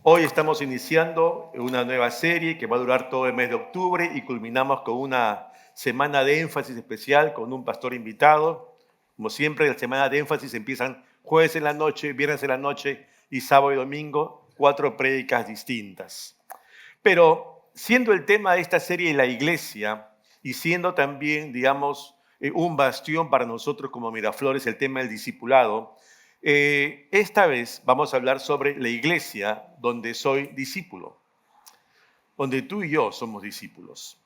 Hoy estamos iniciando una nueva serie que va a durar todo el mes de octubre y culminamos con una semana de énfasis especial con un pastor invitado. Como siempre, las semanas de énfasis empiezan jueves en la noche, viernes en la noche y sábado y domingo, 4 prédicas distintas. Pero siendo el tema de esta serie la iglesia y siendo también, digamos, un bastión para nosotros como Miraflores, el tema del discipulado, esta vez vamos a hablar sobre la iglesia donde soy discípulo, donde tú y yo somos discípulos.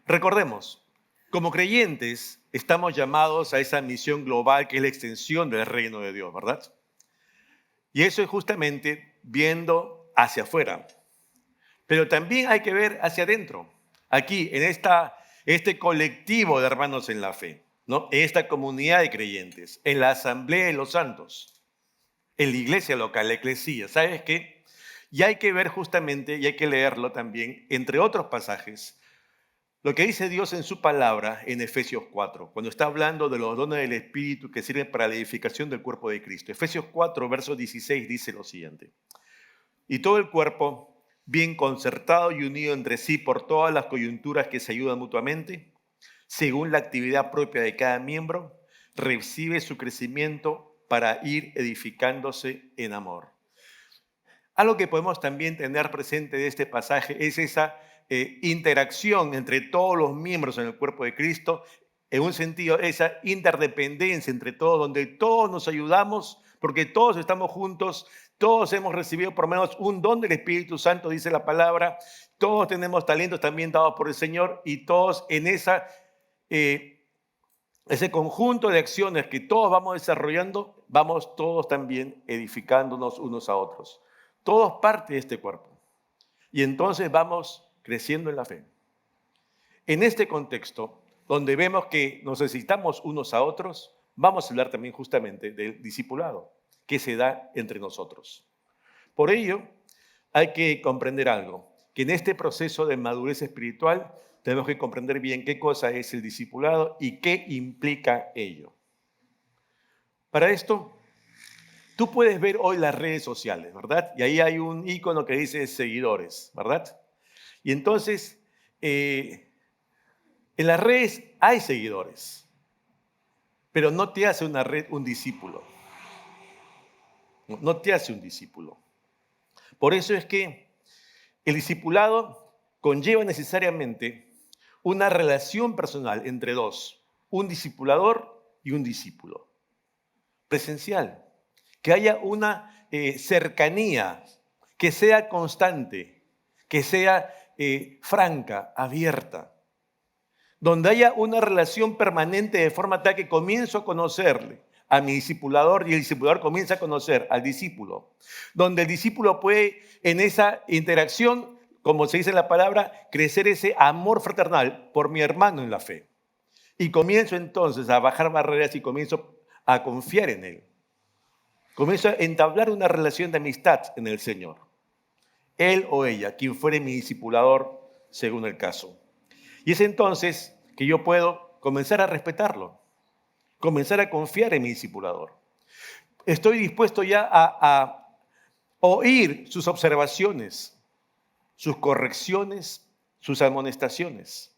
Recordemos, como creyentes estamos llamados a esa misión global que es la extensión del reino de Dios, ¿verdad? Y eso es justamente viendo hacia afuera. Pero también hay que ver hacia adentro, aquí, en este colectivo de hermanos en la fe, ¿no? En esta comunidad de creyentes, en la asamblea de los santos, en la iglesia local, la eclesía. ¿Sabes qué? Y hay que ver justamente, y hay que leerlo también, entre otros pasajes, lo que dice Dios en su palabra en Efesios 4, cuando está hablando de los dones del Espíritu que sirven para la edificación del cuerpo de Cristo. Efesios 4, verso 16 dice lo siguiente: y todo el cuerpo, bien concertado y unido entre sí por todas las coyunturas que se ayudan mutuamente, según la actividad propia de cada miembro, recibe su crecimiento para ir edificándose en amor. Algo que podemos también tener presente de este pasaje es esa interacción entre todos los miembros en el cuerpo de Cristo, en un sentido, esa interdependencia entre todos, donde todos nos ayudamos, porque todos estamos juntos, todos hemos recibido por lo menos un don del Espíritu Santo, dice la palabra, todos tenemos talentos también dados por el Señor y todos en ese conjunto de acciones que todos vamos desarrollando, vamos todos también edificándonos unos a otros. Todos parte de este cuerpo. Y entonces vamos creciendo en la fe. En este contexto, donde vemos que nos necesitamos unos a otros, vamos a hablar también justamente del discipulado que se da entre nosotros. Por ello, hay que comprender algo, que en este proceso de madurez espiritual tenemos que comprender bien qué cosa es el discipulado y qué implica ello. Para esto, tú puedes ver hoy las redes sociales, ¿verdad? Y ahí hay un icono que dice seguidores, ¿verdad? Y entonces, en las redes hay seguidores, pero no te hace una red un discípulo. No te hace un discípulo. Por eso es que el discipulado conlleva necesariamente una relación personal entre dos, un discipulador y un discípulo, presencial, que haya una cercanía, que sea constante, que sea franca, abierta, donde haya una relación permanente de forma tal que comienzo a conocerle a mi discipulador y el discipulador comienza a conocer al discípulo, donde el discípulo puede en esa interacción, como se dice en la palabra, crecer ese amor fraternal por mi hermano en la fe. Y comienzo entonces a bajar barreras y comienzo a confiar en él. Comienzo a entablar una relación de amistad en el Señor. Él o ella, quien fuere mi discipulador según el caso. Y es entonces que yo puedo comenzar a respetarlo, comenzar a confiar en mi discipulador. Estoy dispuesto ya a oír sus observaciones, sus correcciones, sus amonestaciones,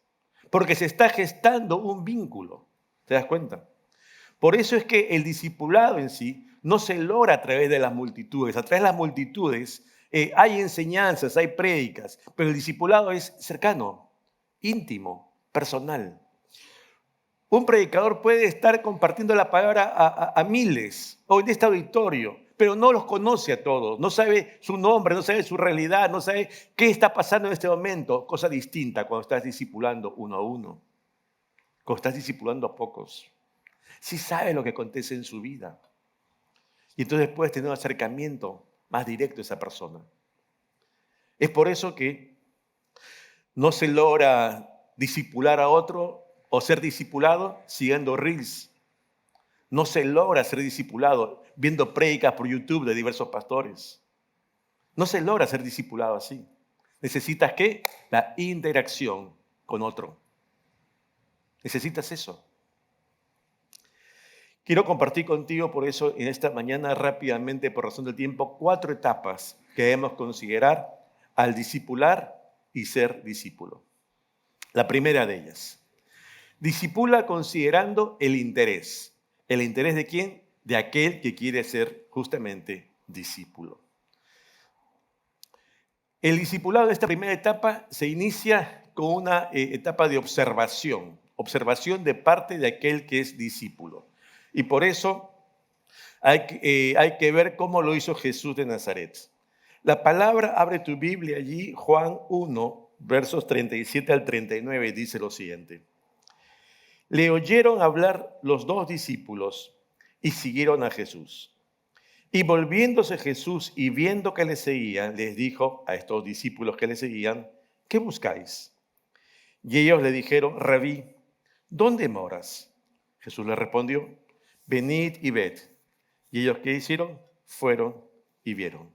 porque se está gestando un vínculo. ¿Te das cuenta? Por eso es que el discipulado en sí no se logra a través de las multitudes. A través de las multitudes hay enseñanzas, hay prédicas, pero el discipulado es cercano, íntimo, personal. Un predicador puede estar compartiendo la palabra a miles o en este auditorio, pero no los conoce a todos, no sabe su nombre, no sabe su realidad, no sabe qué está pasando en este momento. Cosa distinta cuando estás discipulando uno a uno, cuando estás discipulando a pocos. Sí sabe lo que acontece en su vida. Y entonces puedes tener un acercamiento más directo a esa persona. Es por eso que no se logra discipular a otro o ser discipulado siguiendo reels. No se logra ser discipulado viendo prédicas por YouTube de diversos pastores. No se logra ser discipulado así. ¿Necesitas qué? La interacción con otro. Necesitas eso. Quiero compartir contigo por eso en esta mañana rápidamente, por razón del tiempo, 4 etapas que debemos considerar al discipular y ser discípulo. La primera de ellas, discipula considerando el interés. ¿El interés de quién? De aquel que quiere ser justamente discípulo. El discipulado de esta primera etapa se inicia con una etapa de observación de parte de aquel que es discípulo. Y por eso hay que ver cómo lo hizo Jesús de Nazaret. La palabra, abre tu Biblia allí, Juan 1, versos 37 al 39, dice lo siguiente. Le oyeron hablar los 2 discípulos y siguieron a Jesús. Y volviéndose Jesús y viendo que le seguían, les dijo a estos discípulos que le seguían, ¿qué buscáis? Y ellos le dijeron, Rabí, ¿dónde moras? Jesús les respondió, venid y ved. Y ellos, ¿qué hicieron? Fueron y vieron.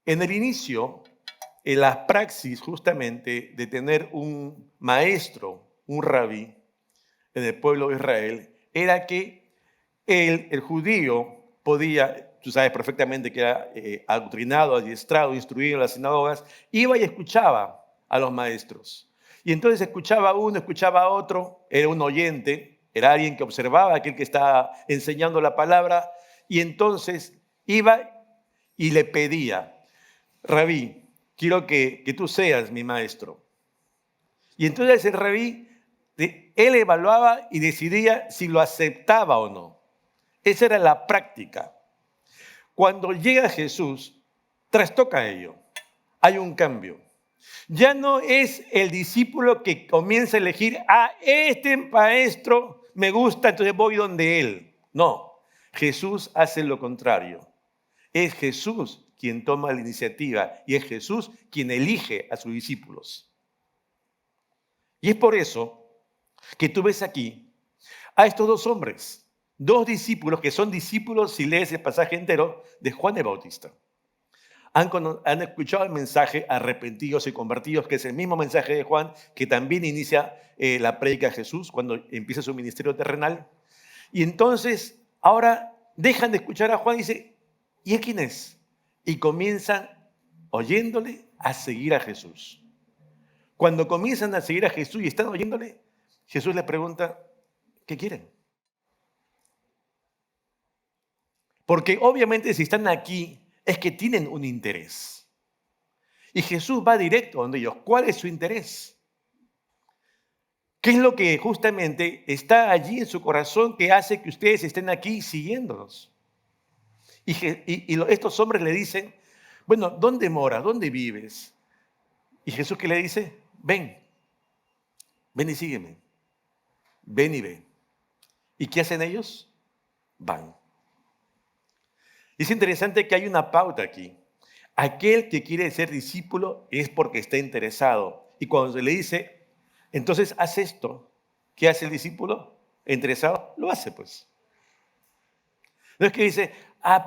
En el inicio, en la praxis justamente de tener un maestro, un rabí, en el pueblo de Israel, era que el judío podía, tú sabes perfectamente que era adoctrinado, adiestrado, instruido en las sinagogas, iba y escuchaba a los maestros. Y entonces escuchaba a uno, escuchaba a otro, era un oyente, era alguien que observaba a aquel que estaba enseñando la palabra, y entonces iba y le pedía, Rabí, quiero que tú seas mi maestro. Y entonces el rabí, él evaluaba y decidía si lo aceptaba o no. Esa era la práctica. Cuando llega Jesús, trastoca ello. Hay un cambio. Ya no es el discípulo que comienza a elegir, este maestro me gusta, entonces voy donde él. No, Jesús hace lo contrario. Es Jesús quien toma la iniciativa y es Jesús quien elige a sus discípulos. Y es por eso que tú ves aquí a estos 2 hombres, 2 discípulos que son discípulos, si lees el pasaje entero, de Juan el Bautista. Han escuchado el mensaje arrepentidos y convertidos, que es el mismo mensaje de Juan, que también inicia la prédica de Jesús cuando empieza su ministerio terrenal. Y entonces, ahora dejan de escuchar a Juan y dicen, ¿y él quién es? Y comienzan, oyéndole, a seguir a Jesús. Cuando comienzan a seguir a Jesús y están oyéndole, Jesús les pregunta, ¿qué quieren? Porque obviamente si están aquí es que tienen un interés. Y Jesús va directo a donde ellos. ¿Cuál es su interés? ¿Qué es lo que justamente está allí en su corazón que hace que ustedes estén aquí siguiéndonos? Y estos hombres le dicen, bueno, ¿dónde moras? ¿Dónde vives? Y Jesús, ¿qué le dice? Ven y sígueme. Ven y ve. ¿Y qué hacen ellos? Van. Es interesante que hay una pauta aquí. Aquel que quiere ser discípulo es porque está interesado. Y cuando se le dice, entonces haz esto, ¿qué hace el discípulo? ¿Interesado? Lo hace, pues. No es que dice,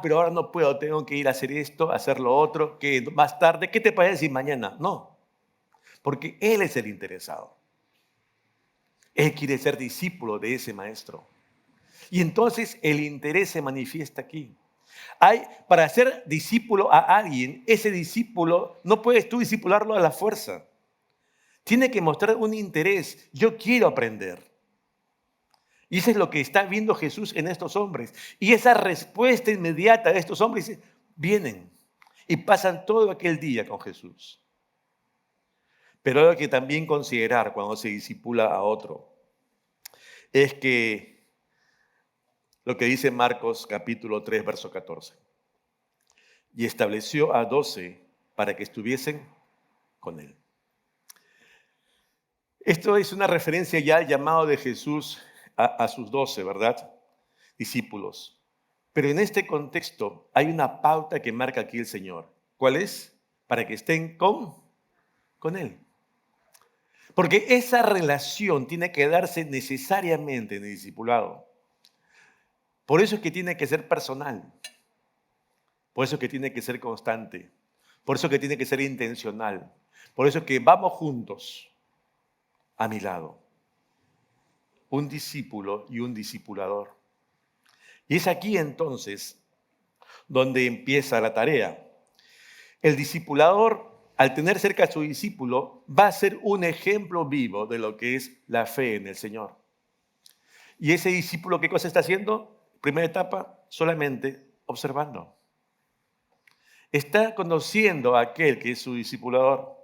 pero ahora no puedo, tengo que ir a hacer esto, hacer lo otro, que más tarde, ¿qué te parece si mañana? No, porque él es el interesado. Él quiere ser discípulo de ese maestro. Y entonces el interés se manifiesta aquí. Para ser discípulo a alguien, ese discípulo no puedes tú discipularlo a la fuerza. Tiene que mostrar un interés. Yo quiero aprender. Y eso es lo que está viendo Jesús en estos hombres. Y esa respuesta inmediata de estos hombres, vienen y pasan todo aquel día con Jesús. Pero hay que también considerar cuando se discipula a otro, es que lo que dice Marcos capítulo 3, verso 14. Y estableció a 12 para que estuviesen con él. Esto es una referencia ya al llamado de Jesús a sus 12, ¿verdad? Discípulos. Pero en este contexto hay una pauta que marca aquí el Señor. ¿Cuál es? Para que estén con él. Porque esa relación tiene que darse necesariamente en el discipulado. Por eso es que tiene que ser personal. Por eso es que tiene que ser constante. Por eso es que tiene que ser intencional. Por eso es que vamos juntos a mi lado. Un discípulo y un discipulador. Y es aquí entonces donde empieza la tarea. El discipulador, al tener cerca a su discípulo, va a ser un ejemplo vivo de lo que es la fe en el Señor. ¿Y ese discípulo qué cosa está haciendo? Primera etapa, solamente observando. Está conociendo a aquel que es su discipulador.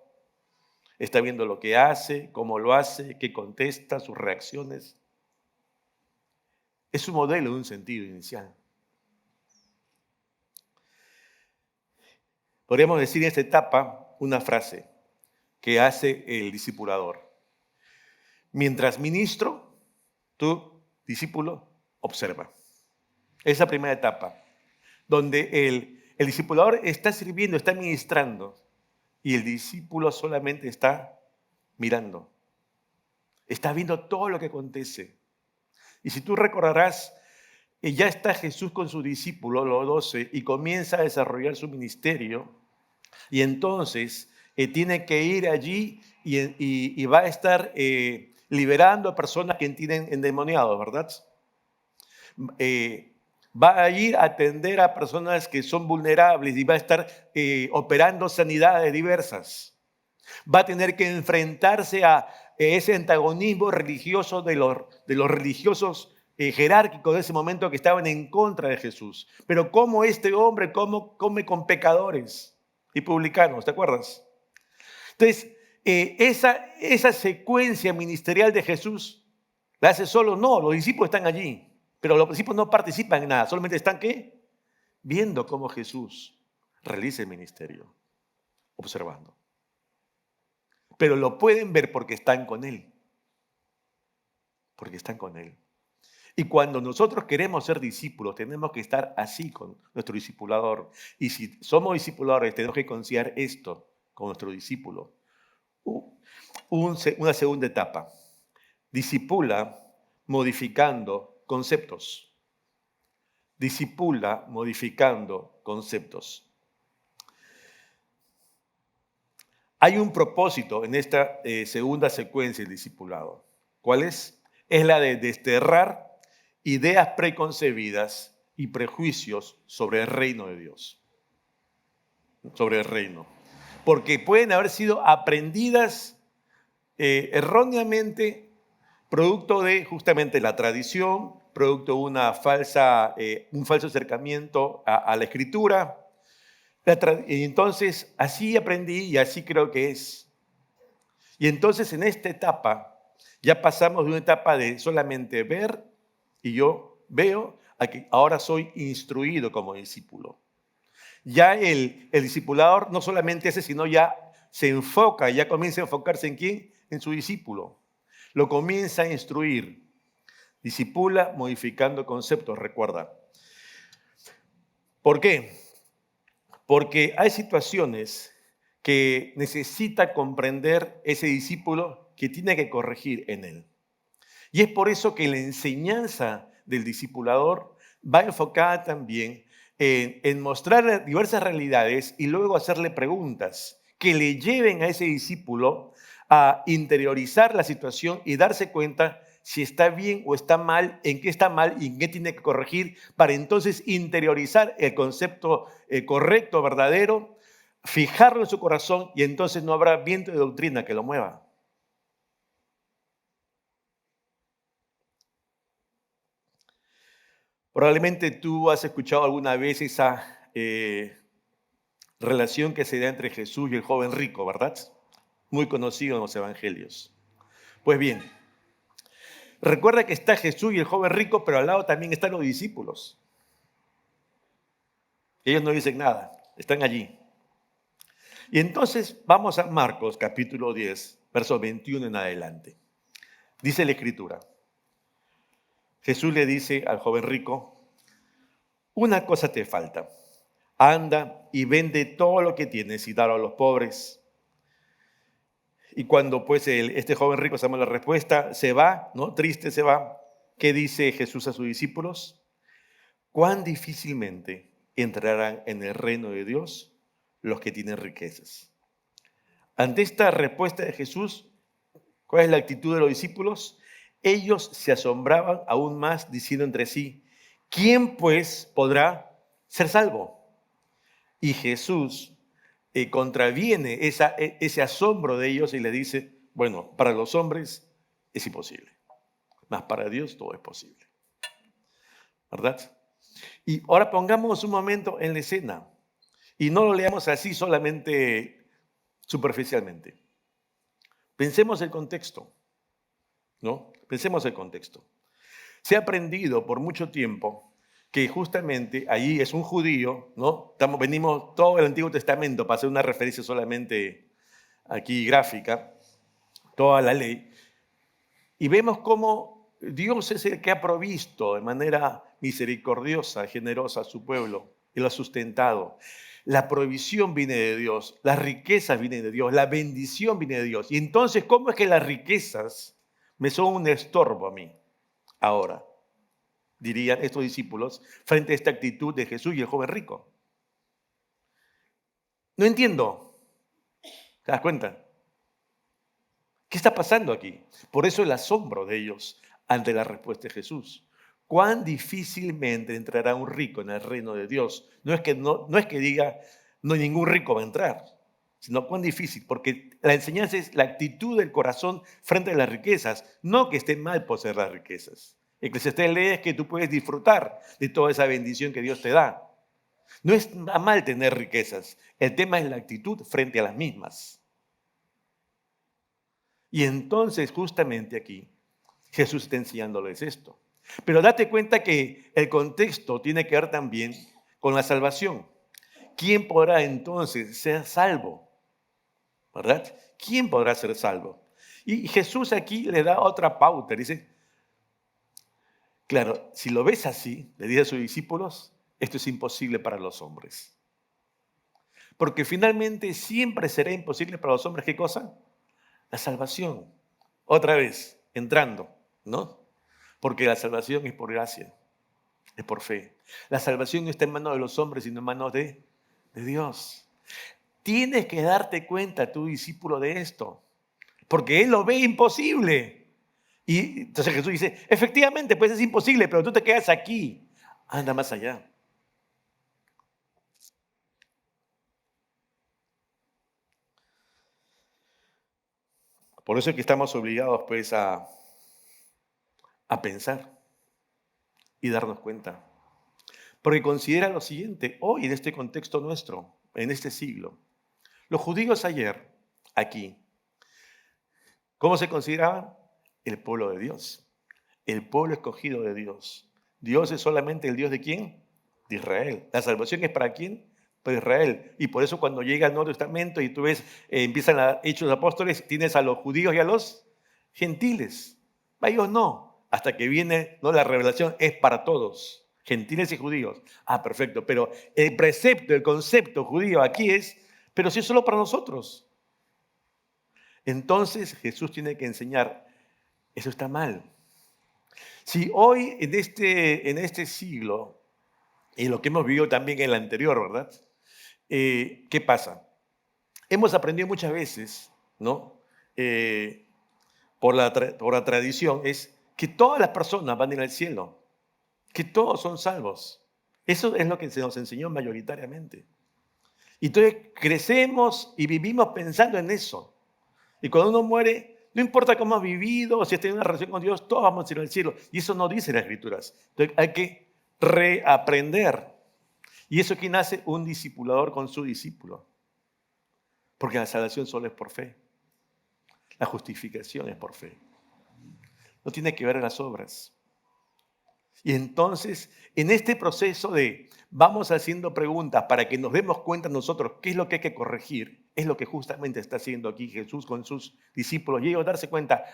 Está viendo lo que hace, cómo lo hace, qué contesta, sus reacciones. Es un modelo de un sentido inicial. Podríamos decir en esta etapa una frase que hace el discipulador. Mientras ministro, tu discípulo observa. Esa primera etapa, donde el discipulador está sirviendo, está ministrando, y el discípulo solamente está mirando. Está viendo todo lo que acontece. Y si tú recordarás, ya está Jesús con sus discípulos, los 12, y comienza a desarrollar su ministerio. Y entonces tiene que ir allí y va a estar liberando a personas que tienen endemoniados, ¿verdad? Va a ir a atender a personas que son vulnerables y va a estar operando sanidades diversas. Va a tener que enfrentarse a ese antagonismo religioso de los religiosos jerárquicos de ese momento que estaban en contra de Jesús. Pero cómo este hombre come con pecadores y publicanos, ¿te acuerdas? Entonces, esa secuencia ministerial de Jesús la hace solo, no, los discípulos están allí. Pero los discípulos no participan en nada, solamente están ¿qué? Viendo cómo Jesús realiza el ministerio, observando. Pero lo pueden ver porque están con Él. Porque están con Él. Y cuando nosotros queremos ser discípulos, tenemos que estar así con nuestro discipulador. Y si somos discipuladores, tenemos que considerar esto con nuestro discípulo. Una segunda etapa. Discipula modificando conceptos. Discipula modificando conceptos. Hay un propósito en esta segunda secuencia del discipulado. ¿Cuál es? Es la de desterrar ideas preconcebidas y prejuicios sobre el reino de Dios. Sobre el reino. Porque pueden haber sido aprendidas erróneamente, producto de justamente la tradición, producto de un falso acercamiento a la escritura. Y entonces así aprendí y así creo que es. Y entonces en esta etapa ya pasamos de una etapa de solamente ver y yo veo a que ahora soy instruido como discípulo. Ya el discipulador no solamente ese, sino ya se enfoca, ya comienza a enfocarse en quién, en su discípulo. Lo comienza a instruir. Discipula modificando conceptos, recuerda. ¿Por qué? Porque hay situaciones que necesita comprender ese discípulo que tiene que corregir en él. Y es por eso que la enseñanza del discipulador va enfocada también en mostrar diversas realidades y luego hacerle preguntas que le lleven a ese discípulo a interiorizar la situación y darse cuenta si está bien o está mal, en qué está mal y en qué tiene que corregir, para entonces interiorizar el concepto correcto, verdadero, fijarlo en su corazón y entonces no habrá viento de doctrina que lo mueva. Probablemente tú has escuchado alguna vez esa relación que se da entre Jesús y el joven rico, ¿verdad? Muy conocido en los evangelios. Pues bien, recuerda que está Jesús y el joven rico, pero al lado también están los discípulos. Ellos no dicen nada, están allí. Y entonces vamos a Marcos capítulo 10, verso 21 en adelante. Dice la Escritura. Jesús le dice al joven rico, una cosa te falta. Anda y vende todo lo que tienes y dalo a los pobres. Y cuando pues este joven rico sabe la respuesta, se va, ¿no? Triste se va. ¿Qué dice Jesús a sus discípulos? Cuán difícilmente entrarán en el reino de Dios los que tienen riquezas. Ante esta respuesta de Jesús, ¿cuál es la actitud de los discípulos? Ellos se asombraban aún más diciendo entre sí, ¿Quién pues podrá ser salvo? Y Jesús contraviene ese asombro de ellos y le dice, bueno, para los hombres es imposible, mas para Dios todo es posible, ¿verdad? Y ahora pongamos un momento en la escena y no lo leamos así solamente superficialmente. Pensemos el contexto, ¿no? Pensemos el contexto. Se ha aprendido por mucho tiempo que justamente allí es un judío, ¿no? Venimos todo el Antiguo Testamento para hacer una referencia solamente aquí gráfica, toda la ley, y vemos cómo Dios es el que ha provisto de manera misericordiosa, generosa a su pueblo y lo ha sustentado. La provisión viene de Dios, las riquezas vienen de Dios, la bendición viene de Dios. Y entonces, ¿cómo es que las riquezas me son un estorbo a mí ahora? Dirían estos discípulos frente a esta actitud de Jesús y el joven rico. No entiendo. ¿Te das cuenta? ¿Qué está pasando aquí? Por eso el asombro de ellos ante la respuesta de Jesús. Cuán difícilmente entrará un rico en el reino de Dios. No es que diga, no ningún rico va a entrar, sino cuán difícil, porque la enseñanza es la actitud del corazón frente a las riquezas, no que esté mal poseer las riquezas. Eclesiastés lee es que tú puedes disfrutar de toda esa bendición que Dios te da. No es mal tener riquezas, el tema es la actitud frente a las mismas. Y entonces justamente aquí Jesús está enseñándoles esto. Pero date cuenta que el contexto tiene que ver también con la salvación. ¿Quién podrá entonces ser salvo? ¿Verdad? ¿Quién podrá ser salvo? Y Jesús aquí le da otra pauta. Dice, claro, si lo ves así, le dice a sus discípulos, esto es imposible para los hombres. Porque finalmente siempre será imposible para los hombres, ¿qué cosa? La salvación. Otra vez, entrando, ¿no? Porque la salvación es por gracia, es por fe. La salvación no está en manos de los hombres, sino en manos de Dios. Tienes que darte cuenta, tu discípulo, de esto, porque él lo ve imposible. Y entonces Jesús dice, efectivamente, pues es imposible, pero tú te quedas aquí. Anda más allá. Por eso es que estamos obligados, pues, a pensar y darnos cuenta. Porque considera lo siguiente, hoy en este contexto nuestro, en este siglo, los judíos ayer, aquí, ¿cómo se consideraban? El pueblo de Dios, el pueblo escogido de Dios. Dios es solamente el Dios de ¿quién? De Israel. La salvación es ¿para quién? Para Israel. Y por eso cuando llega el Nuevo Testamento y tú ves, empiezan los Hechos de Apóstoles, tienes a los judíos y a los gentiles. A ellos no, hasta que viene, ¿no? La revelación es para todos. Gentiles y judíos. Ah, perfecto. Pero el precepto, el concepto judío aquí es, pero si es solo para nosotros. Entonces Jesús tiene que enseñar, eso está mal. Si hoy en este siglo, y lo que hemos vivido también en el anterior, ¿verdad? ¿Qué pasa? Hemos aprendido muchas veces, ¿no? Por la tradición, es que todas las personas van a ir al cielo. Que todos son salvos. Eso es lo que se nos enseñó mayoritariamente. Y entonces crecemos y vivimos pensando en eso. Y cuando uno muere, no importa cómo has vivido o si has tenido una relación con Dios, todos vamos a ir al cielo. Y eso no dice las Escrituras. Entonces hay que reaprender. Y eso aquí nace un discipulador con su discípulo. Porque la salvación solo es por fe. La justificación es por fe. No tiene que ver en las obras. Y entonces, en este proceso de vamos haciendo preguntas para que nos demos cuenta nosotros qué es lo que hay que corregir, es lo que justamente está haciendo aquí Jesús con sus discípulos. Y ellos darse cuenta,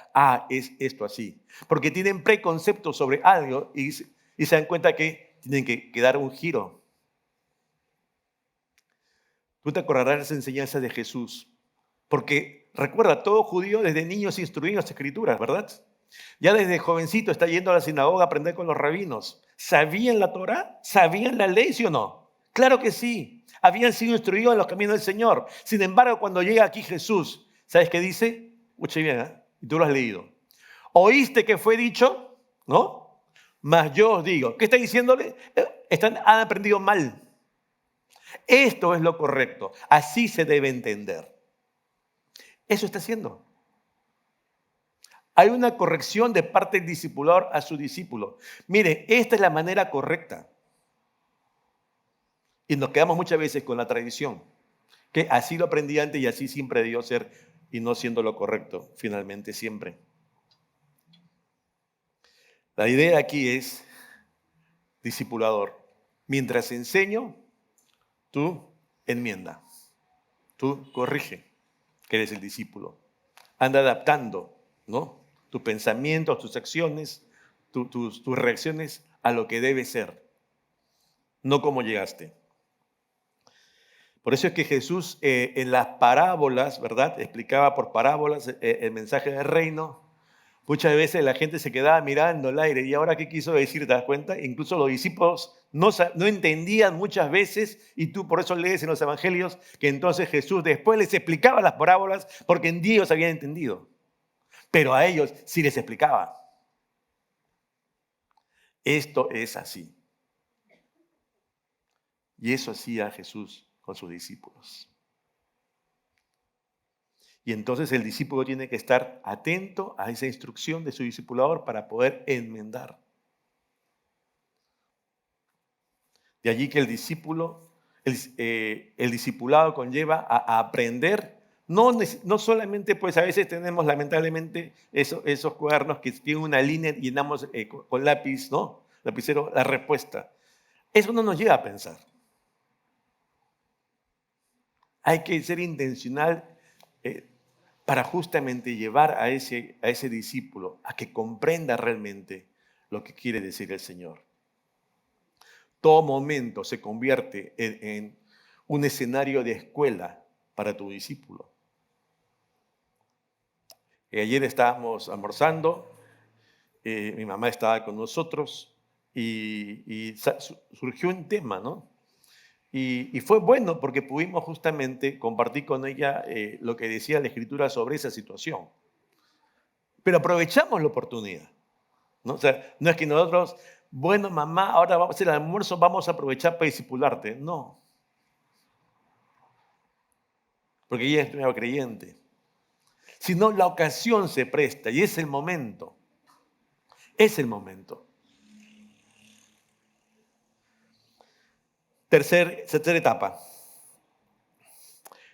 es esto así. Porque tienen preconceptos sobre algo y se dan cuenta que tienen que dar un giro. Tú te acordarás de esa enseñanza de Jesús. Porque recuerda, todo judío desde niño se instruía en las Escrituras, ¿verdad? Ya desde jovencito está yendo a la sinagoga a aprender con los rabinos. ¿Sabían la Torah? ¿Sabían la ley, sí o no? Claro que sí. Habían sido instruidos en los caminos del Señor. Sin embargo, cuando llega aquí Jesús, ¿sabes qué dice? Escuche bien, y tú lo has leído. ¿Oíste que fue dicho? ¿No? Mas yo os digo, ¿qué está diciéndole? Han aprendido mal. Esto es lo correcto. Así se debe entender. Eso está haciendo. Hay una corrección de parte del discipulador a su discípulo. Mire, esta es la manera correcta. Y nos quedamos muchas veces con la tradición, que así lo aprendí antes y así siempre debió ser, y no siendo lo correcto, finalmente, siempre. La idea aquí es, discipulador, mientras enseño, tú enmienda, tú corrige, que eres el discípulo. Anda adaptando, ¿no? Tus pensamientos, tus acciones, tus reacciones a lo que debe ser, no como llegaste. Por eso es que Jesús en las parábolas, ¿verdad? Explicaba por parábolas el mensaje del reino. Muchas veces la gente se quedaba mirando al aire. ¿Y ahora qué quiso decir? ¿Te das cuenta? Incluso los discípulos no entendían muchas veces, y tú por eso lees en los evangelios que entonces Jesús después les explicaba las parábolas porque en Dios habían entendido. Pero a ellos sí les explicaba. Esto es así. Y eso hacía Jesús con sus discípulos. Y entonces el discípulo tiene que estar atento a esa instrucción de su discipulador para poder enmendar. De allí que el discipulado conlleva a aprender. No solamente, pues a veces tenemos lamentablemente esos cuadernos que tienen una línea y llenamos con lápiz, ¿no? Lapicero, la respuesta. Eso no nos lleva a pensar. Hay que ser intencional para justamente llevar a ese discípulo a que comprenda realmente lo que quiere decir el Señor. Todo momento se convierte en un escenario de escuela para tu discípulo. Ayer estábamos almorzando, mi mamá estaba con nosotros y surgió un tema, ¿no? Y fue bueno porque pudimos justamente compartir con ella lo que decía la Escritura sobre esa situación. Pero aprovechamos la oportunidad, ¿no? O sea, no es que nosotros, bueno, mamá, ahora vamos a hacer el almuerzo, vamos a aprovechar para discipularte. No. Porque ella es nueva creyente. Sino la ocasión se presta y es el momento. Es el momento. Tercera etapa.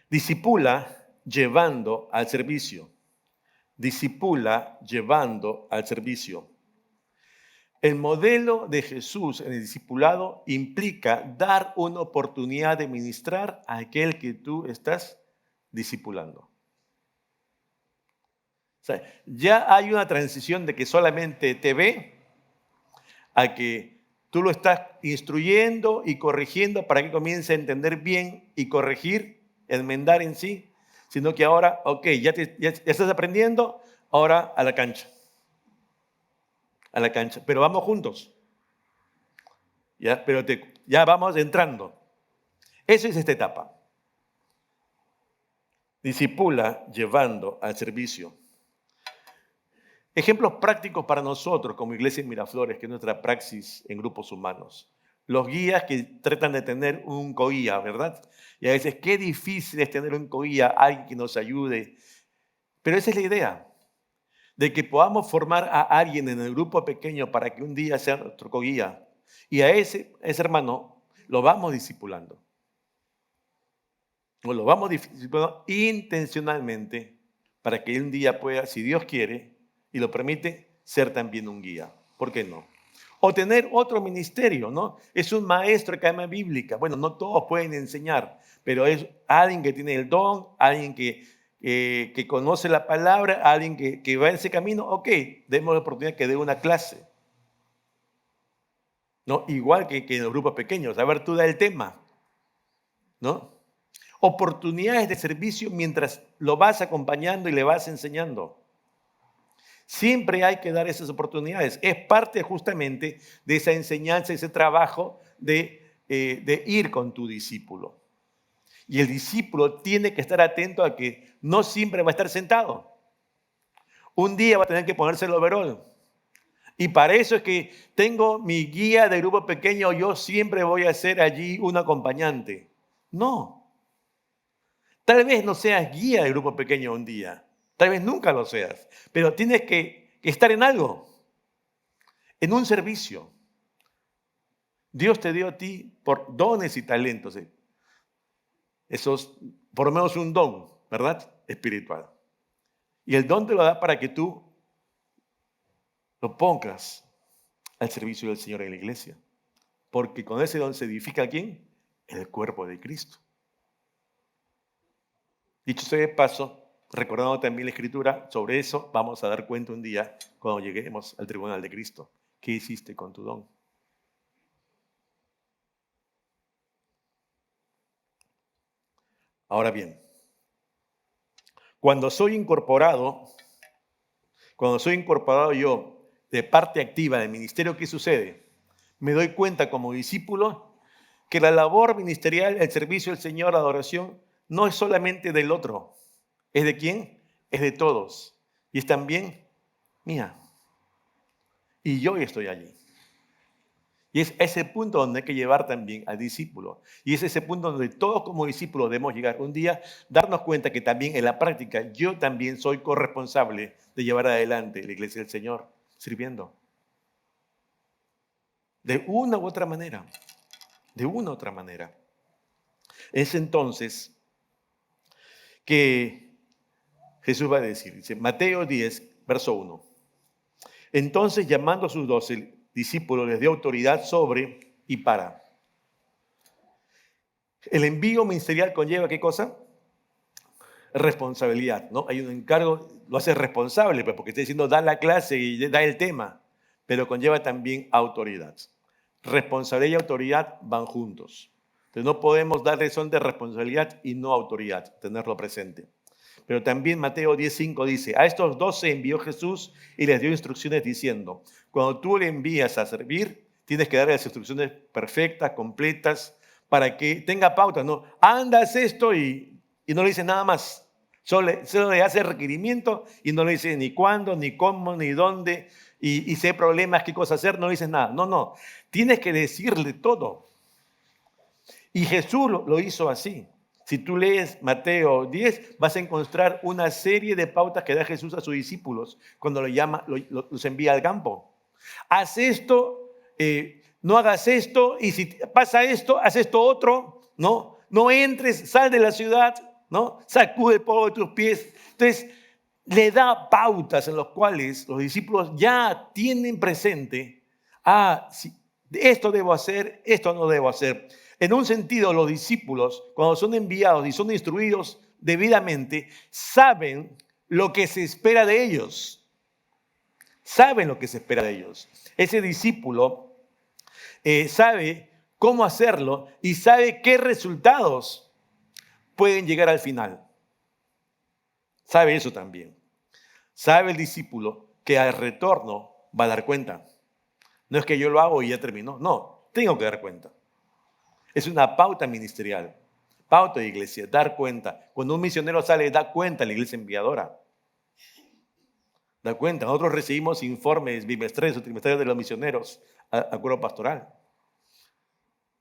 Discipula llevando al servicio. Discipula llevando al servicio. El modelo de Jesús en el discipulado implica dar una oportunidad de ministrar a aquel que tú estás discipulando. O sea, ya hay una transición de que solamente te ve a que tú lo estás instruyendo y corrigiendo para que comience a entender bien y corregir, enmendar en sí, sino que ahora, ok, ya estás aprendiendo, ahora a la cancha. A la cancha, pero vamos juntos. ¿Ya? Pero ya vamos entrando. Eso es esta etapa. Discipula llevando al servicio. Ejemplos prácticos para nosotros como Iglesia en Miraflores, que es nuestra praxis en grupos humanos. Los guías que tratan de tener un coguía, ¿verdad? Y a veces qué difícil es tener un coguía, alguien que nos ayude. Pero esa es la idea, de que podamos formar a alguien en el grupo pequeño para que un día sea nuestro coguía. Y a ese hermano lo vamos discipulando. Lo vamos discipulando intencionalmente para que un día pueda, si Dios quiere y lo permite, ser también un guía. ¿Por qué no? O tener otro ministerio, ¿no? Es un maestro de academia bíblica. Bueno, no todos pueden enseñar, pero es alguien que tiene el don, alguien que conoce la palabra, alguien que va en ese camino. Ok, demos la oportunidad que dé una clase. ¿No? Igual que en los grupos pequeños. A ver, tú da el tema, ¿no? Oportunidades de servicio mientras lo vas acompañando y le vas enseñando. Siempre hay que dar esas oportunidades. Es parte justamente de esa enseñanza, ese trabajo de ir con tu discípulo. Y el discípulo tiene que estar atento a que no siempre va a estar sentado. Un día va a tener que ponerse el overol Y para eso es que tengo mi guía de grupo pequeño, yo siempre voy a ser allí un acompañante. No. Tal vez no seas guía de grupo pequeño un día. Tal vez nunca lo seas. Pero tienes que estar en algo, en un servicio. Dios te dio a ti por dones y talentos. Eso es por lo menos un don, ¿verdad? Espiritual. Y el don te lo da para que tú lo pongas al servicio del Señor en la iglesia. Porque con ese don se edifica ¿quién? El cuerpo de Cristo. Dicho sea de paso, recordando también la Escritura, sobre eso vamos a dar cuenta un día cuando lleguemos al tribunal de Cristo. ¿Qué hiciste con tu don? Ahora bien, cuando soy incorporado yo de parte activa del ministerio, ¿qué sucede? Me doy cuenta como discípulo que la labor ministerial, el servicio del Señor, la adoración, no es solamente del otro. ¿Es de quién? Es de todos. Y es también mía. Y yo estoy allí. Y es ese punto donde hay que llevar también al discípulo. Y es ese punto donde todos como discípulos debemos llegar un día, darnos cuenta que también en la práctica yo también soy corresponsable de llevar adelante la iglesia del Señor, sirviendo. De una u otra manera. De una u otra manera. Es entonces que Jesús va a decir, dice Mateo 10, verso 1. Entonces, llamando a sus 12 discípulos, les dio autoridad sobre y para. El envío ministerial conlleva ¿qué cosa? Responsabilidad, ¿no? Hay un encargo, lo hace responsable, pues, porque está diciendo da la clase y da el tema, pero conlleva también autoridad. Responsabilidad y autoridad van juntos. Entonces no podemos darle son de responsabilidad y no autoridad, tenerlo presente. Pero también Mateo 10:5 dice, a estos 12 envió Jesús y les dio instrucciones diciendo, cuando tú le envías a servir, tienes que darle las instrucciones perfectas, completas, para que tenga pautas, ¿no? Andas esto y no le dice nada más. Solo le hace requerimiento y no le dice ni cuándo, ni cómo, ni dónde, y si hay problemas, qué cosa hacer, no le dice nada. No, tienes que decirle todo. Y Jesús lo hizo así. Si tú lees Mateo 10, vas a encontrar una serie de pautas que da Jesús a sus discípulos cuando los envía al campo. Haz esto, no hagas esto, y si pasa esto, haz esto otro, ¿no? No entres, sal de la ciudad, ¿no? Sacude el polvo de tus pies. Entonces, le da pautas en las cuales los discípulos ya tienen presente, si esto debo hacer, esto no debo hacer. En un sentido, los discípulos, cuando son enviados y son instruidos debidamente, saben lo que se espera de ellos. Saben lo que se espera de ellos. Ese discípulo sabe cómo hacerlo y sabe qué resultados pueden llegar al final. Sabe eso también. Sabe el discípulo que al retorno va a dar cuenta. No es que yo lo hago y ya terminó. No, tengo que dar cuenta. Es una pauta ministerial, pauta de iglesia, dar cuenta. Cuando un misionero sale, da cuenta a la iglesia enviadora. Da cuenta. Nosotros recibimos informes bimestrales o trimestrales de los misioneros a cuerpo pastoral,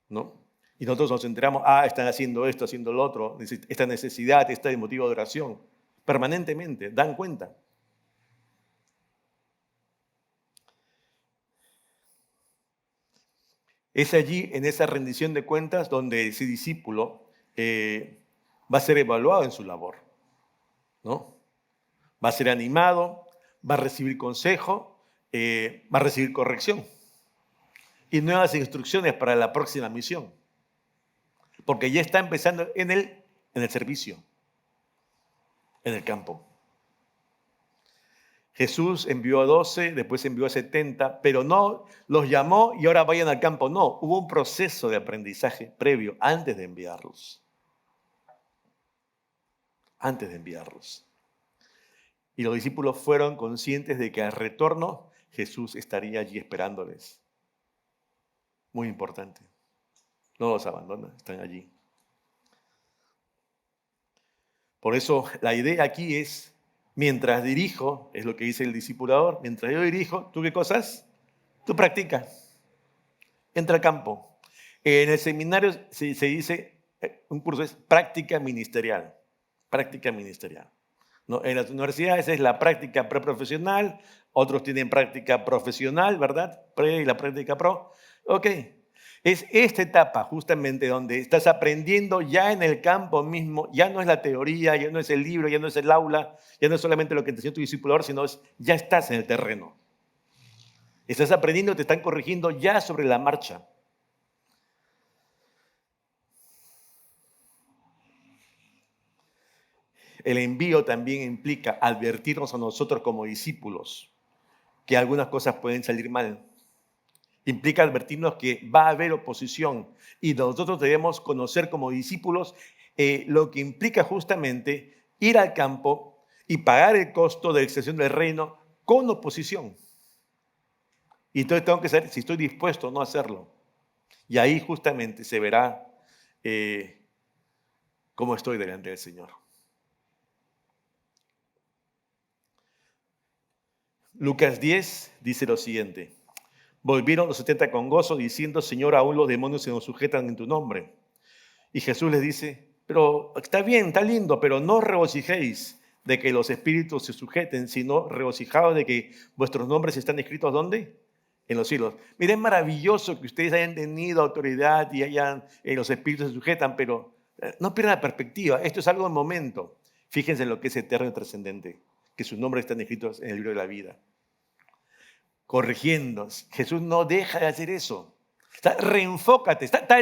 ¿no? Y nosotros nos enteramos, están haciendo esto, haciendo lo otro, esta necesidad, este motivo de oración. Permanentemente, dan cuenta. Es allí, en esa rendición de cuentas, donde ese discípulo va a ser evaluado en su labor, ¿no? Va a ser animado, va a recibir consejo, va a recibir corrección y nuevas instrucciones para la próxima misión, porque ya está empezando en el servicio, en el campo. Jesús envió a 12, después envió a 70, pero no los llamó y ahora vayan al campo. No, hubo un proceso de aprendizaje previo antes de enviarlos. Antes de enviarlos. Y los discípulos fueron conscientes de que al retorno Jesús estaría allí esperándoles. Muy importante. No los abandona, están allí. Por eso la idea aquí es, mientras dirijo, es lo que dice el discipulador, mientras yo dirijo, ¿tú qué cosas? Tú practica, entra al campo. En el seminario se dice, un curso es práctica ministerial. Práctica ministerial. ¿No? En las universidades es la práctica preprofesional, otros tienen práctica profesional, ¿verdad? Pre y la práctica pro. Ok. Es esta etapa justamente donde estás aprendiendo ya en el campo mismo, ya no es la teoría, ya no es el libro, ya no es el aula, ya no es solamente lo que te enseñó tu discipulador, sino ya estás en el terreno. Estás aprendiendo, te están corrigiendo ya sobre la marcha. El envío también implica advertirnos a nosotros como discípulos que algunas cosas pueden salir mal. Implica advertirnos que va a haber oposición y nosotros debemos conocer como discípulos lo que implica justamente ir al campo y pagar el costo de la extensión del reino con oposición. Y entonces tengo que saber si estoy dispuesto o no a hacerlo. Y ahí justamente se verá cómo estoy delante del Señor. Lucas 10 dice lo siguiente. Volvieron los 70 con gozo, diciendo, Señor, aún los demonios se nos sujetan en tu nombre. Y Jesús les dice, pero está bien, está lindo, pero no os regocijéis de que los espíritus se sujeten, sino regocijaos de que vuestros nombres están escritos, ¿dónde? En los cielos. Miren, es maravilloso que ustedes hayan tenido autoridad y los espíritus se sujetan, pero no pierdan la perspectiva. Esto es algo del momento. Fíjense en lo que es eterno y trascendente, que sus nombres están escritos en el libro de la vida. Corrigiendo. Jesús no deja de hacer eso. Reenfócate, está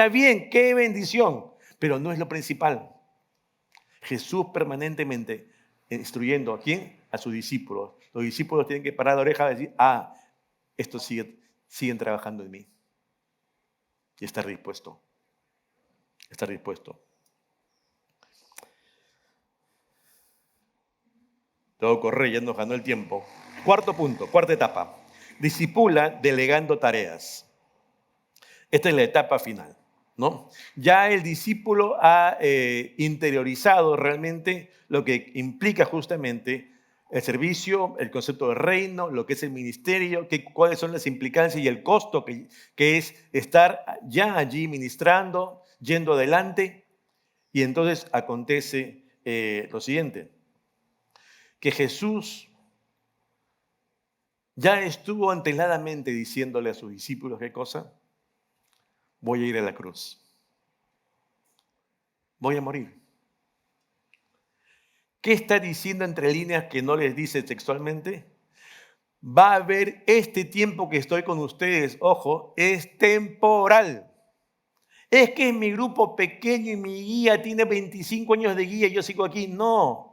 bien, qué bendición, pero no es lo principal. Jesús permanentemente instruyendo ¿a quién? A sus discípulos. Los discípulos tienen que parar la oreja y decir, estos siguen trabajando en mí. Y estar dispuesto. Estar dispuesto. Todo corre, ya nos ganó el tiempo. Cuarto punto, cuarta etapa. Discipula delegando tareas. Esta es la etapa final, ¿no? Ya el discípulo ha interiorizado realmente lo que implica justamente el servicio, el concepto de reino, lo que es el ministerio, cuáles son las implicancias y el costo que es estar ya allí ministrando, yendo adelante. Y entonces acontece lo siguiente, que Jesús ya estuvo anteladamente diciéndole a sus discípulos, ¿qué cosa? Voy a ir a la cruz. Voy a morir. ¿Qué está diciendo entre líneas que no les dice textualmente? Va a haber este tiempo que estoy con ustedes, ojo, es temporal. Es que es mi grupo pequeño y mi guía tiene 25 años de guía y yo sigo aquí. No.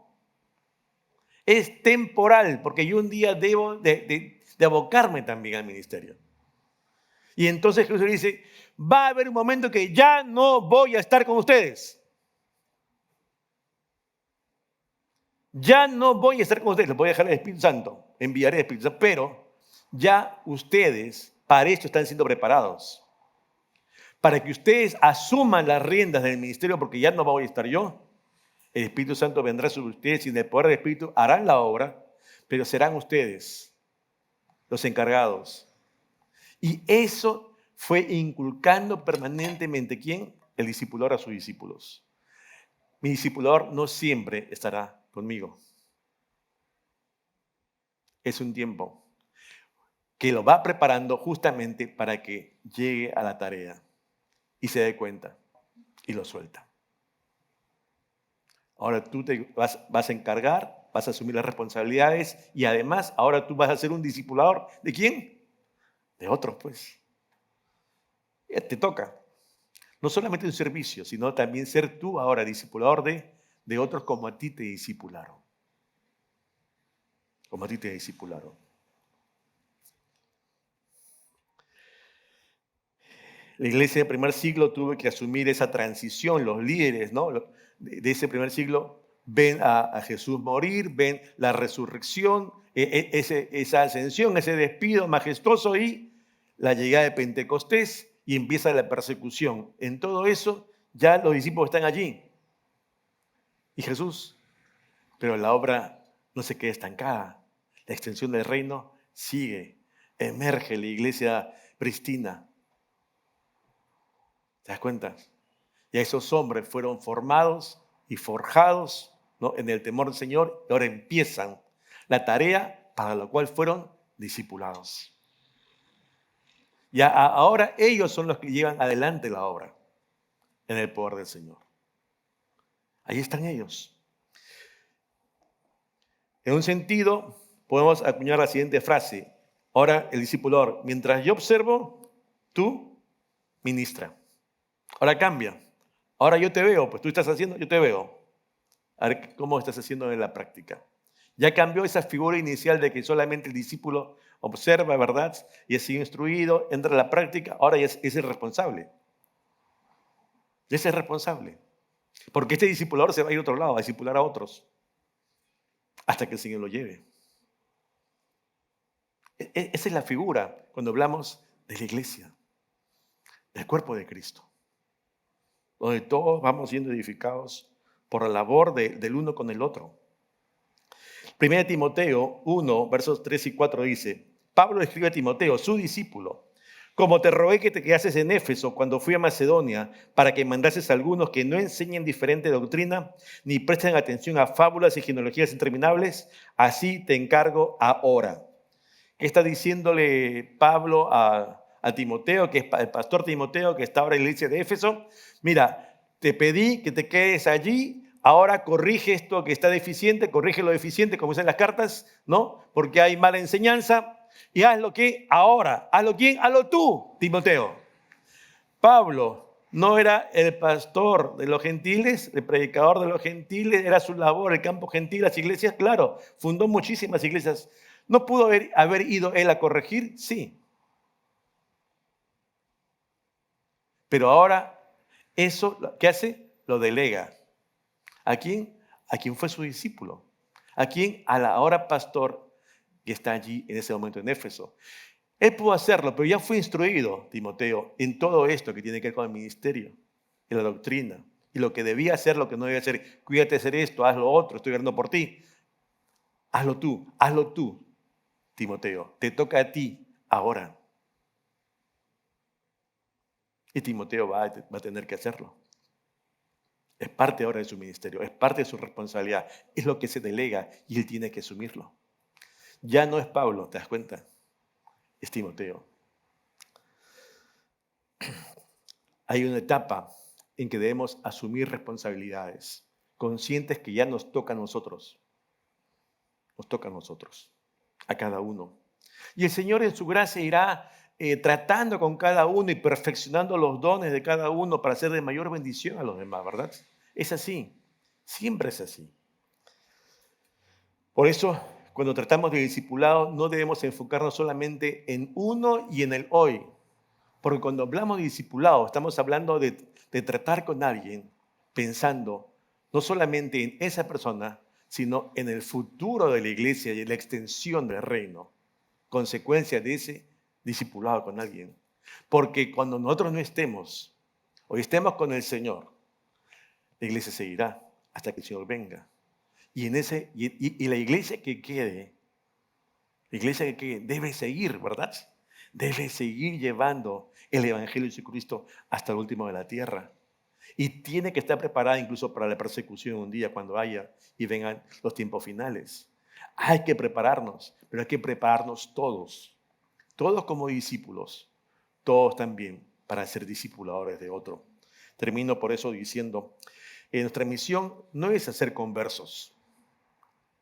Es temporal, porque yo un día debo de abocarme también al ministerio. Y entonces Jesús dice, va a haber un momento que ya no voy a estar con ustedes. Ya no voy a estar con ustedes, les voy a dejar el Espíritu Santo, enviaré el Espíritu Santo, pero ya ustedes para esto están siendo preparados. Para que ustedes asuman las riendas del ministerio, porque ya no voy a estar yo, el Espíritu Santo vendrá sobre ustedes y en el poder del Espíritu harán la obra, pero serán ustedes los encargados. Y eso fue inculcando permanentemente, ¿quién? El discipulador a sus discípulos. Mi discipulador no siempre estará conmigo. Es un tiempo que lo va preparando justamente para que llegue a la tarea y se dé cuenta y lo suelta. Ahora tú te vas a encargar, vas a asumir las responsabilidades y además ahora tú vas a ser un discipulador. ¿De quién? De otros, pues. Ya te toca. No solamente un servicio, sino también ser tú ahora discipulador de otros como a ti te discipularon. Como a ti te discipularon. La iglesia del primer siglo tuvo que asumir esa transición, los líderes, ¿no? De ese primer siglo ven a Jesús morir, ven la resurrección, esa ascensión, ese despido majestuoso y la llegada de Pentecostés y empieza la persecución. En todo eso ya los discípulos están allí. Y Jesús, pero la obra no se queda estancada. La extensión del reino sigue. emerge la iglesia pristina. ¿Te das cuenta? Y a esos hombres fueron formados y forjados, ¿no?, en el temor del Señor, y ahora empiezan la tarea para la cual fueron discipulados. Ahora ellos son los que llevan adelante la obra en el poder del Señor. Ahí están ellos. En un sentido, podemos acuñar la siguiente frase. Ahora el discipulador, mientras yo observo, tú ministra. Ahora cambia. Ahora yo te veo, pues tú estás haciendo, yo te veo. A ver cómo estás haciendo en la práctica. Ya cambió esa figura inicial de que solamente el discípulo observa, ¿verdad? Y es instruido, entra a la práctica, ahora ya es el responsable. Ya es el responsable. Porque este discipulador se va a ir a otro lado, a discipular a otros, hasta que el Señor lo lleve. Esa es la figura cuando hablamos de la iglesia, del cuerpo de Cristo, donde todos vamos siendo edificados por la labor del uno con el otro. 1 Timoteo 1, versos 3 y 4 dice, Pablo escribe a Timoteo, su discípulo, como te rogué que te quedases en Éfeso cuando fui a Macedonia, para que mandases a algunos que no enseñen diferente doctrina, ni presten atención a fábulas y genealogías interminables, así te encargo ahora. ¿Qué está diciéndole Pablo a Timoteo, que es el pastor Timoteo, que está ahora en la iglesia de Éfeso? Mira, te pedí que te quedes allí. Ahora corrige esto que está deficiente, corrige lo deficiente, como dicen las cartas, ¿no? Porque hay mala enseñanza. Y hazlo que ahora. ¿Hazlo quién? Hazlo tú, Timoteo. Pablo no era el pastor de los gentiles, el predicador de los gentiles, era su labor, el campo gentil, las iglesias, claro, fundó muchísimas iglesias. ¿No pudo haber ido él a corregir? Sí. Pero ahora eso, ¿qué hace? Lo delega. ¿A quién? A quien fue su discípulo. ¿A quién? A la ahora pastor que está allí en ese momento en Éfeso. Él pudo hacerlo, pero ya fue instruido, Timoteo, en todo esto que tiene que ver con el ministerio, en la doctrina, y lo que debía hacer, lo que no debía hacer. Cuídate de hacer esto, haz lo otro, estoy orando por ti. Hazlo tú, Timoteo. Te toca a ti ahora. Y Timoteo va a tener que hacerlo. Es parte ahora de su ministerio, es parte de su responsabilidad, es lo que se delega y él tiene que asumirlo. Ya no es Pablo, ¿te das cuenta? Es Timoteo. Hay una etapa en que debemos asumir responsabilidades, conscientes que ya nos toca a nosotros. Nos toca a nosotros, a cada uno. Y el Señor en su gracia irá tratando con cada uno y perfeccionando los dones de cada uno para hacer de mayor bendición a los demás, ¿verdad? Es así, siempre es así. Por eso, cuando tratamos de discipulado, no debemos enfocarnos solamente en uno y en el hoy. Porque cuando hablamos de discipulado, estamos hablando de tratar con alguien pensando no solamente en esa persona, sino en el futuro de la iglesia y en la extensión del reino, consecuencia de ese discipulado con alguien. Porque cuando nosotros no estemos, o estemos con el Señor, la iglesia seguirá hasta que el Señor venga. Y la iglesia que quede, debe seguir, ¿verdad? Debe seguir llevando el Evangelio de Jesucristo hasta el último de la tierra. Y tiene que estar preparada incluso para la persecución un día cuando haya y vengan los tiempos finales. Hay que prepararnos, pero hay que prepararnos todos como discípulos, todos también para ser discipuladores de otro. Termino por eso diciendo, nuestra misión no es hacer conversos,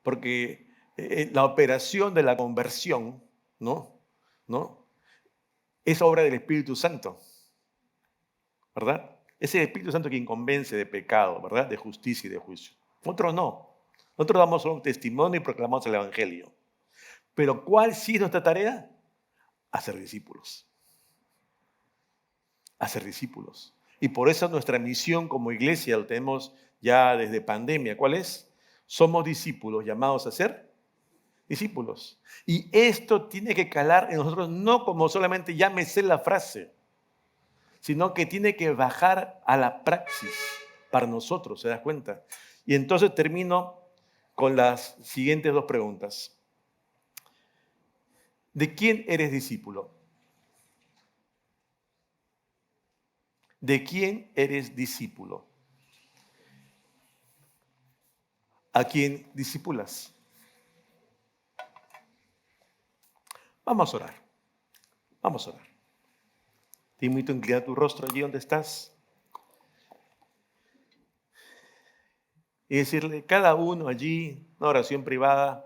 porque la operación de la conversión, ¿no? Es obra del Espíritu Santo, ¿verdad? Es el Espíritu Santo quien convence de pecado, ¿verdad? De justicia y de juicio. Nosotros no. Nosotros damos solo un testimonio y proclamamos el Evangelio. Pero ¿cuál sí es nuestra tarea? Hacer discípulos. Hacer discípulos. Y por eso nuestra misión como iglesia, lo tenemos ya desde pandemia. ¿Cuál es? Somos discípulos llamados a ser discípulos. Y esto tiene que calar en nosotros no como solamente ya me sé la frase, sino que tiene que bajar a la praxis para nosotros, ¿se das cuenta? Y entonces termino con las siguientes dos preguntas. ¿De quién eres discípulo? ¿De quién eres discípulo? ¿A quién discipulas? Vamos a orar. Vamos a orar. Te invito a inclinar tu rostro allí donde estás y decirle cada uno allí, una oración privada.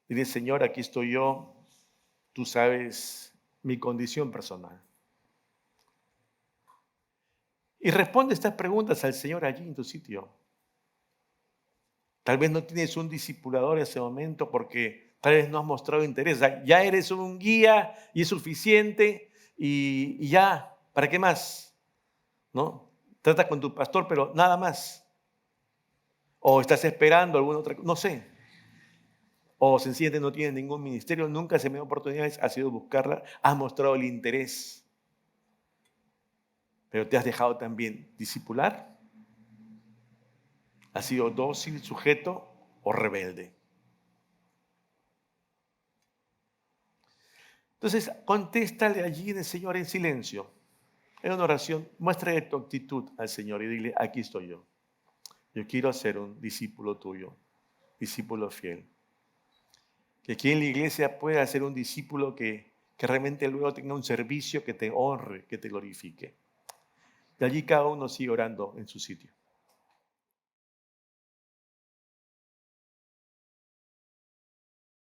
Dile, Señor, aquí estoy yo. Tú sabes mi condición personal. Y responde estas preguntas al Señor allí en tu sitio. Tal vez no tienes un discipulador en ese momento porque tal vez no has mostrado interés. Ya eres un guía y es suficiente y ya, ¿para qué más? ¿No? Trata con tu pastor, pero nada más. O estás esperando alguna otra cosa, no sé. O sencillamente no tienes ningún ministerio, nunca se me dio oportunidades, has ido a buscarla, has mostrado el interés. Pero te has dejado también discipular. ¿Has sido dócil, sujeto o rebelde? Entonces, contéstale allí en el Señor en silencio. En una oración, muéstrale tu actitud al Señor y dile, aquí estoy yo. Yo quiero ser un discípulo tuyo, discípulo fiel. Que aquí en la iglesia pueda ser un discípulo que realmente luego tenga un servicio que te honre, que te glorifique. Y allí cada uno sigue orando en su sitio.